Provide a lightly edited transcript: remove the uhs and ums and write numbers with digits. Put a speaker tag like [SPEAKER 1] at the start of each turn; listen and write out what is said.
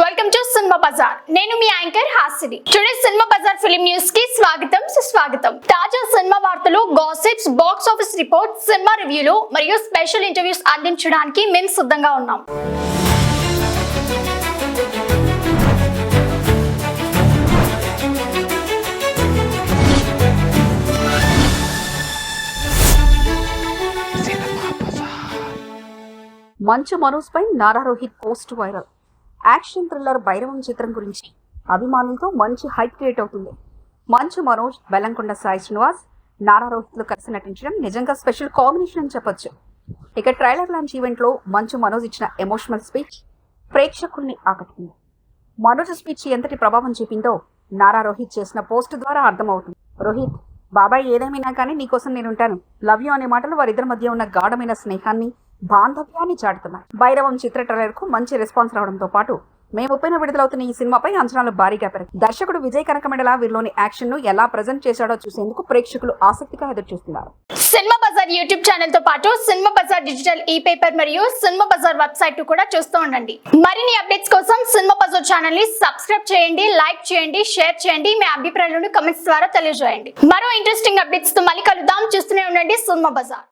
[SPEAKER 1] Welcome to Cinema Bazaar. నేను మీ anchor Hasini. Today Cinema Bazaar film news కి స్వాగతం సుస్వాగతం. తాజా సినిమా వార్తలు, gossips, box office report, cinema రివ్యూలు మరియు స్పెషల్ ఇంటర్వ్యూస్ అందించడానికి మేము సిద్ధంగా ఉన్నాం.
[SPEAKER 2] మంచు మనోజ్ పై Nara Rohit post viral. Action thriller Bhairavam చిత్రం గురించి అభిమానులతో మంచి హైప్ క్రియేట్ అవుతుంది. మంచు మనోజ్, బెల్లంకొండ సాయి శ్రీనివాస్, నారా రోహిత్లు కలిసి నటించడం నిజంగా స్పెషల్ కాంబినేషన్ అని చెప్పొచ్చు. ఇక ట్రైలర్ లాంచ్ ఈవెంట్ లో మంచు మనోజ్ ఇచ్చిన ఎమోషనల్ స్పీచ్ ప్రేక్షకుల్ని ఆకట్టుకుంది. మనోజ్ స్పీచ్ ఎంతటి ప్రభావం చూపిందో నారా రోహిత్ చేసిన పోస్ట్ ద్వారా అర్థమవుతుంది. రోహిత్, బాబాయ్ ఏదేమైనా కానీ నీకోసం నేనుంటాను, లవ్ యూ అనే మాటలు వారిద్దరి మధ్య ఉన్న గాఢమైన స్నేహాన్ని, బాంధవ్యాన్ని చాటుతున్నాయి. భైరవం చిత్ర ట్రైలర్ కు మంచి రెస్పాన్స్ రావడంతో పాటు మే 30న విడుదలవుతున్న ఈ సినిమాపై అంచనాలు భారీగా పెరిగాయి. దర్శకుడు విజయ్ కనకమెడల వీరిలోని యాక్షన్ ను ఎలా ప్రజెంట్ చేశాడో చూసేందుకు ప్రేక్షకులు ఆసక్తిగా ఎదురుచూస్తున్నారు.
[SPEAKER 1] సినిమా బజార్ యూట్యూబ్ ఛానల్ తో పాటు సినిమా బజార్ డిజిటల్ ఈ పేపర్ మరియు సినిమా బజార్ వెబ్సైట్ కూడా చూస్తూ ఉండండి. మరిన్ని అప్డేట్స్ కోసం సినిమా బజార్ ఛానల్ ని సబ్స్క్రైబ్ చేయండి, లైక్ చేయండి, షేర్ చేయండి. మీ అభిప్రాయాలను కమెంట్స్ ద్వారా తెలియజేయండి. మరో ఇంట్రెస్టింగ్ అప్డేట్స్ తో మళ్ళీ కలుద్దాం. చూస్తూనే ఉండండి సినిమా బజార్.